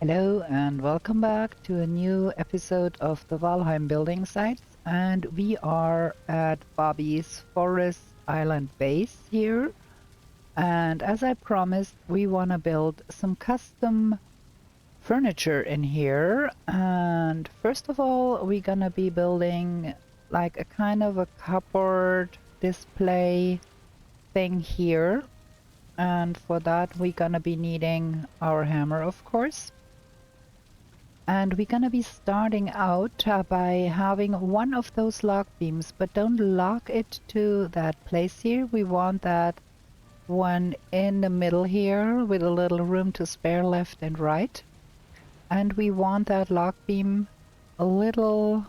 Hello and welcome back to a new episode of the Valheim building sites, and we are at Bobbie's Forest Island base here, and as I promised we want to build some custom furniture in here. And first of all we're gonna be building like a kind of a cupboard display thing here, and for that we're gonna be needing our hammer, of course. And we're gonna be starting out by having one of those lock beams, but don't lock it to that place here. We want that one in the middle here with a little room to spare left and right. And we want that lock beam a little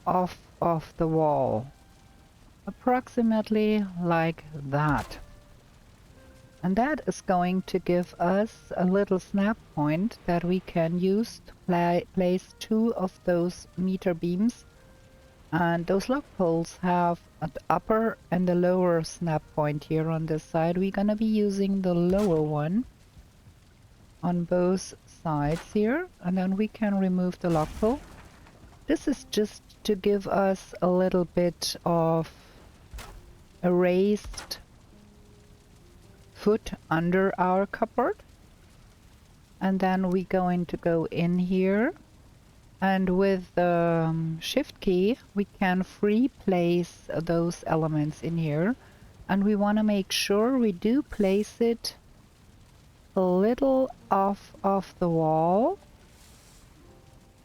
off of the wall, approximately like that. And that is going to give us a little snap point that we can use to place two of those meter beams. And those lock poles have an upper and a lower snap point here on this side. We're going to be using the lower one on both sides here, and then we can remove the lock pole. This is just to give us a little bit of a raised foot under our cupboard, and then we're going to go in here, and with the shift key we can free place those elements in here, and we want to make sure we do place it a little off of the wall,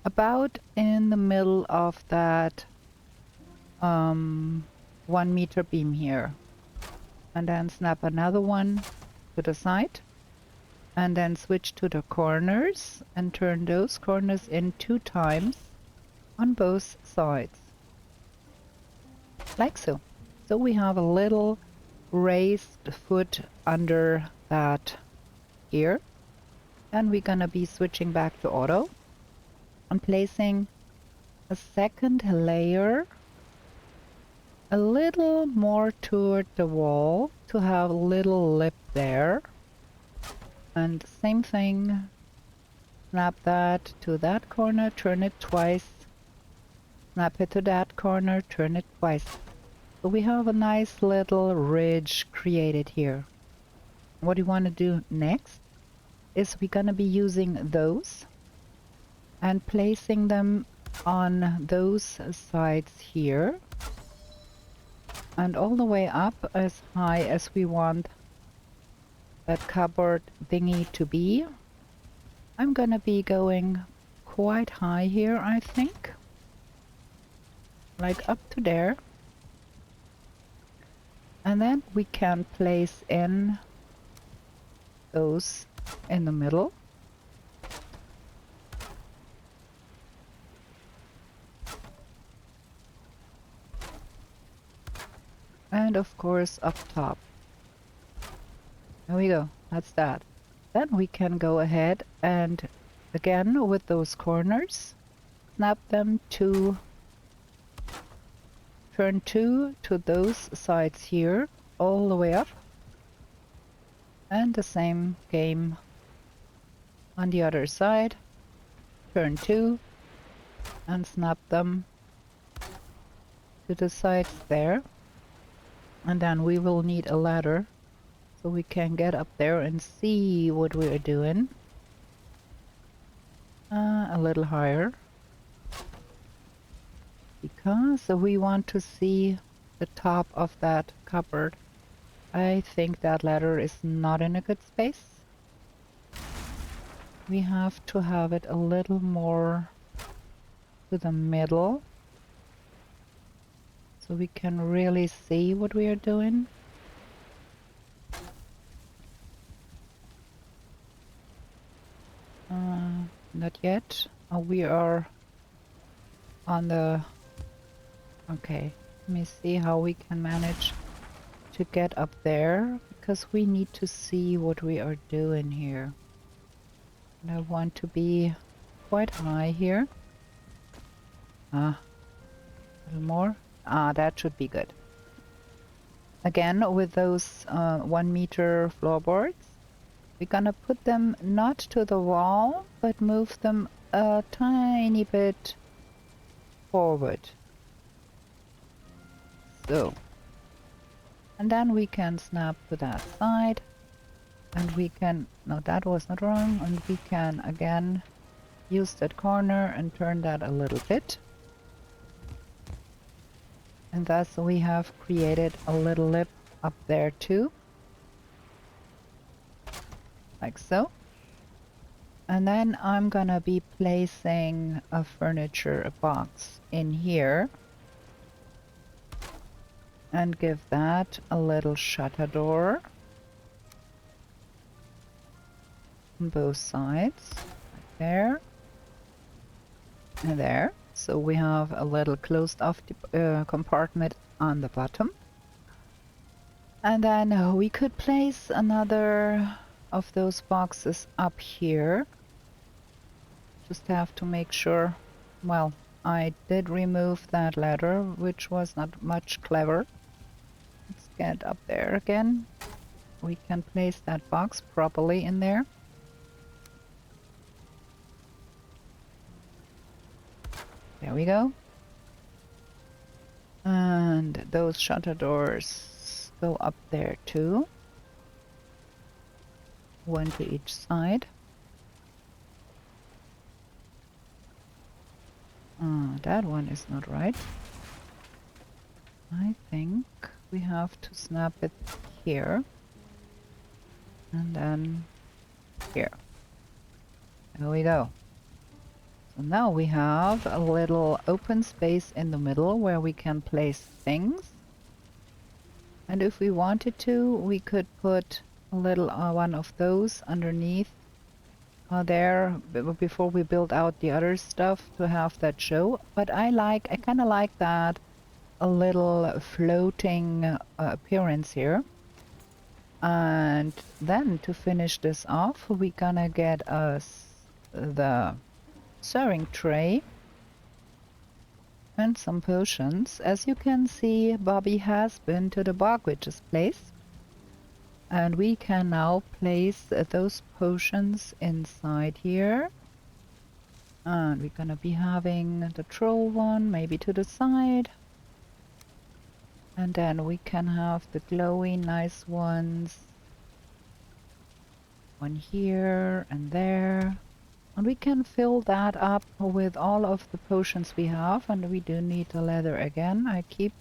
about in the middle of that 1 meter beam here. And then snap another one to the side, and then switch to the corners and turn those corners in 2 times on both sides, like so. So we have a little raised foot under that here, and we're gonna be switching back to auto and placing a second layer a little more toward the wall to have a little lip there. And same thing, snap that to that corner, turn it twice, snap it to that corner, turn it twice. So we have a nice little ridge created here. What we want to do next is we're going to be using those and placing them on those sides here, and all the way up as high as we want that cupboard thingy to be. I'm gonna be going quite high here, I think, like up to there, and then we can place in those in the middle. And of course up top. There we go, that's that. Then we can go ahead and again with those corners, snap them to turn 2 to those sides here, all the way up. And the same game on the other side, turn 2 and snap them to the sides there. And then we will need a ladder so we can get up there and see what we are doing. A little higher, because we want to see the top of that cupboard. I think that ladder is not in a good space. We have to have it a little more to the middle, so we can really see what we are doing. Not yet. We are on the... Okay, let me see how we can manage to get up there, because we need to see what we are doing here. And I want to be quite high here. A little more. That should be good. Again, with those 1 meter floorboards, We're gonna put them not to the wall, but move them a tiny bit forward. So. And then we can snap to that side. And we can, no, that was not wrong. And we can again use that corner and turn that a little bit. And thus we have created a little lip up there too. Like so. And then I'm gonna be placing a furniture box in here. And give that a little shutter door. On both sides. Like there. And there. So we have a little closed off compartment on the bottom. And then we could place another of those boxes up here. Just have to make sure, well, I did remove that ladder, which was not much clever. Let's get up there again. We can place that box properly in there. There we go. And those shutter doors go up there too. One to each side. That one is not right. I think we have to snap it here. And then here. There we go. So now we have a little open space in the middle where we can place things. And if we wanted to, we could put a little one of those underneath there before we build out the other stuff to have that show. But I kind of like that a little floating appearance here. And then to finish this off, we're gonna get us the serving tray and some potions. As you can see, Bobbie has been to the bog witch's place, and we can now place those potions inside here. And we're gonna be having the troll one maybe to the side, and then we can have the glowy nice ones, one here and there. And we can fill that up with all of the potions we have, and we do need the leather again. I keep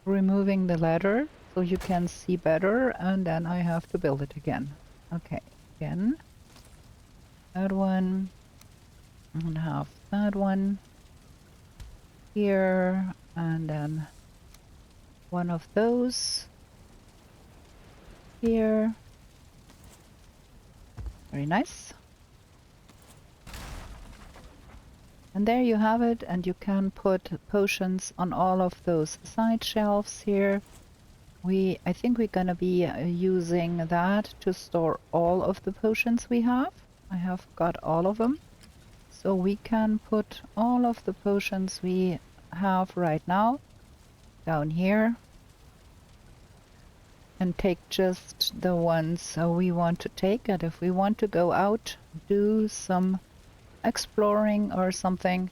removing the leather so you can see better, and then I have to build it again. Okay, again. That one. And have that one here, and then one of those here. Very nice. And there you have it, and you can put potions on all of those side shelves here. I think we're gonna be using that to store all of the potions we have. I have got all of them. So we can put all of the potions we have right now down here. And take just the ones we want to take. And if we want to go out, do some exploring or something,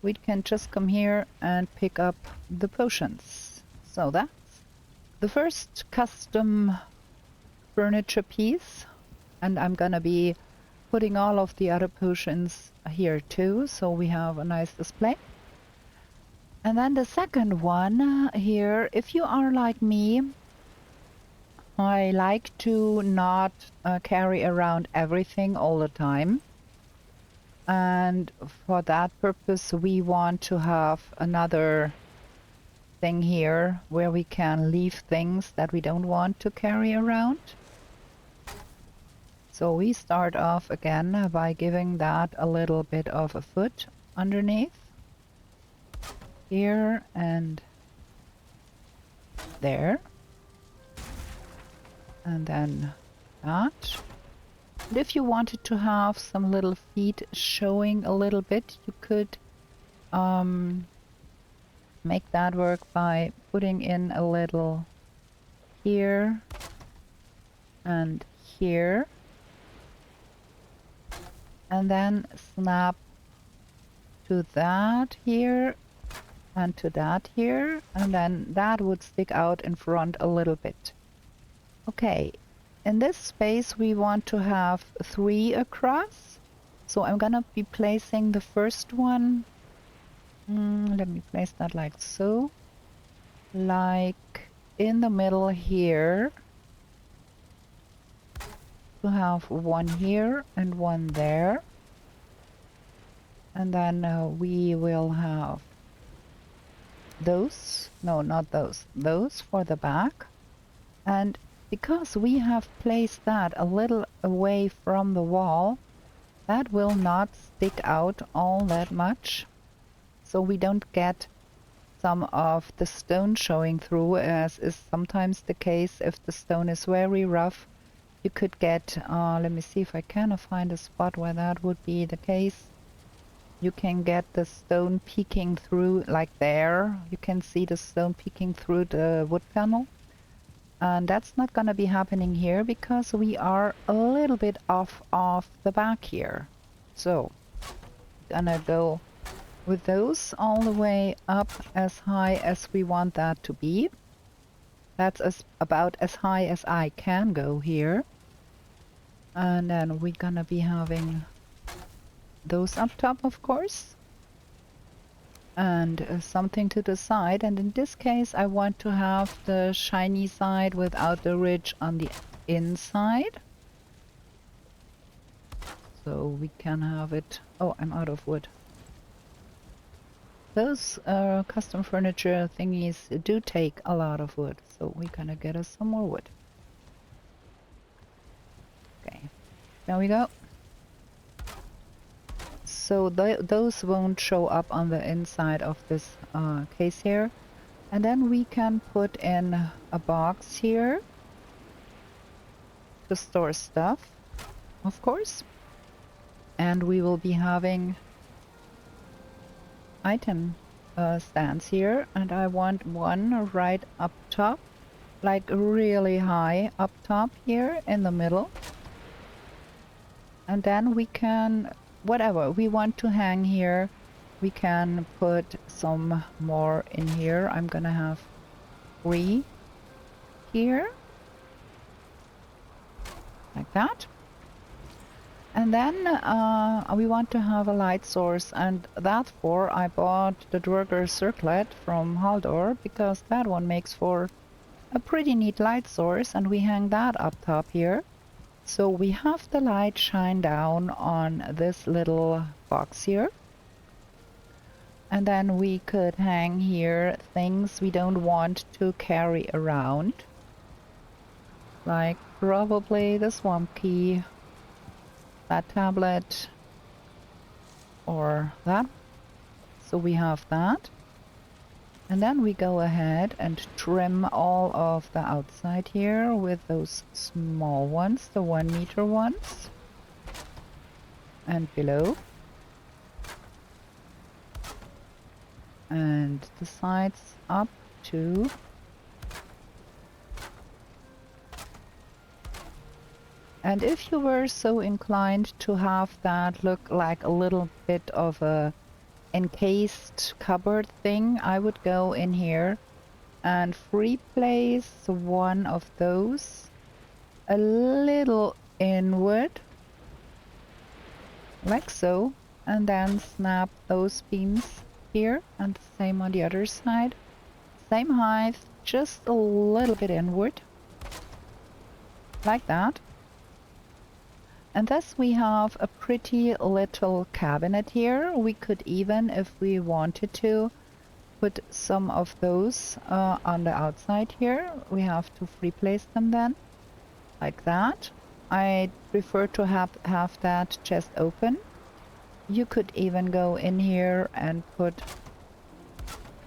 we can just come here and pick up the potions. So that's the first custom furniture piece, and I'm gonna be putting all of the other potions here too, so we have a nice display. And then the second one here, if you are like me, I like to not carry around everything all the time. And for that purpose, we want to have another thing here where we can leave things that we don't want to carry around. So we start off again by giving that a little bit of a foot underneath. Here and there. And then that. And if you wanted to have some little feet showing a little bit, you could make that work by putting in a little here and here. And then snap to that here and to that here. And then that would stick out in front a little bit. Okay, in this space we want to have 3 across. So I'm gonna be placing the first one. Let me place that like so. Like in the middle here. To have 1 here and 1 there. And then we will have those. No, not those. Those for the back. And because we have placed that a little away from the wall, that will not stick out all that much. So we don't get some of the stone showing through, as is sometimes the case if the stone is very rough. You could get, let me see if I can find a spot where that would be the case. You can get the stone peeking through, like there. You can see the stone peeking through the wood panel. And that's not going to be happening here because we are a little bit off the back here. So, gonna go with those all the way up as high as we want that to be. That's about as high as I can go here. And then we're gonna be having those up top, of course. And something to the side. And in this case, I want to have the shiny side without the ridge on the inside. So we can have it... Oh, I'm out of wood. Those custom furniture thingies do take a lot of wood. So we're gonna get us some more wood. Okay, there we go. So those won't show up on the inside of this case here. And then we can put in a box here to store stuff, of course. And we will be having item stands here. And I want one right up top, like really high up top here in the middle. And then we can, whatever we want to hang here, we can put some more in here. I'm gonna have 3 here, like that. And then we want to have a light source, and therefore I bought the Durger circlet from Haldor, because that one makes for a pretty neat light source, and we hang that up top here. So we have the light shine down on this little box here. And then we could hang here things we don't want to carry around. Like probably the swamp key, that tablet, or that. So we have that. And then we go ahead and trim all of the outside here with those small ones, the 1 meter ones. And below. And the sides up too. And if you were so inclined to have that look like a little bit of a encased cupboard thing, I would go in here and free place one of those a little inward, like so, and then snap those beams here, and the same on the other side. Same height, just a little bit inward, like that. And thus we have a pretty little cabinet here. We could even, if we wanted to, put some of those on the outside here. We have to free place them then, like that. I prefer to have that chest open. You could even go in here and put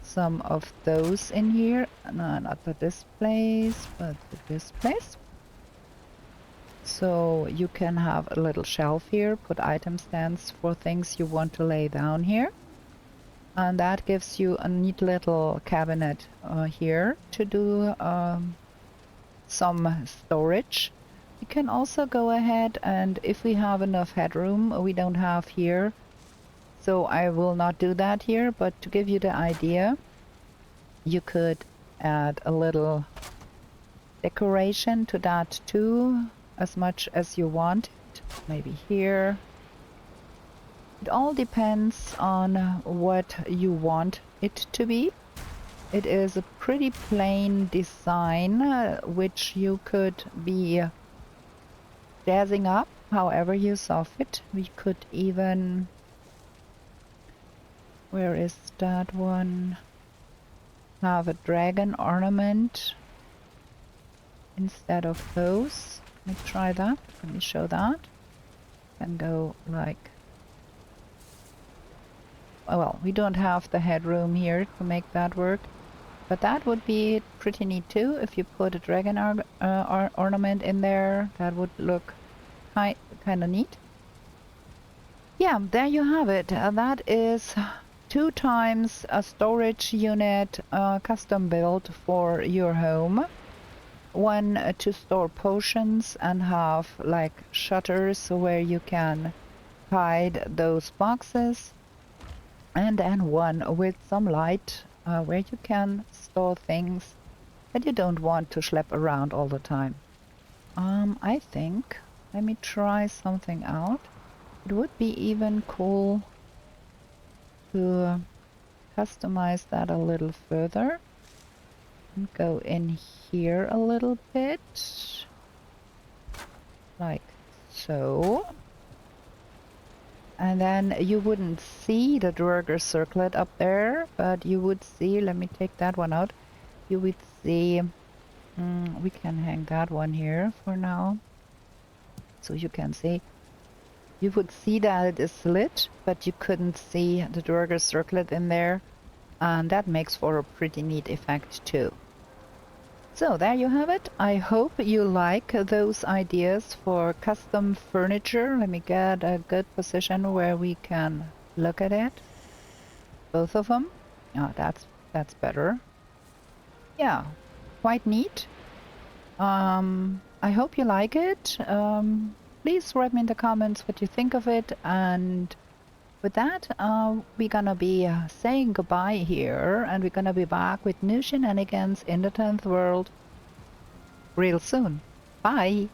some of those in here. No, not to this place, but to this place. So you can have a little shelf here, put item stands for things you want to lay down here. And that gives you a neat little cabinet here to do some storage. You can also go ahead and if we have enough headroom, we don't have here, so I will not do that here, but to give you the idea, you could add a little decoration to that too, as much as you want it. Maybe here. It all depends on what you want it to be. It is a pretty plain design, which you could be jazzing up however you saw fit. We could even... Where is that one? Have a dragon ornament instead of those. Let me try that. Let me show that. And go like... Oh, well, we don't have the headroom here to make that work. But that would be pretty neat too, if you put a dragon ornament in there. That would look kind of neat. Yeah, there you have it. That is 2 times a storage unit custom built for your home. One to store potions and have like shutters where you can hide those boxes. And then one with some light where you can store things that you don't want to schlep around all the time. I think, let me try something out. It would be even cool to customize that a little further. And go in here a little bit. Like so. And then you wouldn't see the Duergar circlet up there, but you would see, let me take that one out, you would see, we can hang that one here for now, so you can see, you would see that it is lit, but you couldn't see the Duergar circlet in there, and that makes for a pretty neat effect too. So there you have it. I hope you like those ideas for custom furniture. Let me get a good position where we can look at it. Both of them. Oh, that's better. Yeah, quite neat. I hope you like it. Please write me in the comments what you think of it, and with that, we're gonna be saying goodbye here, and we're gonna be back with new shenanigans in the 10th world real soon. Bye!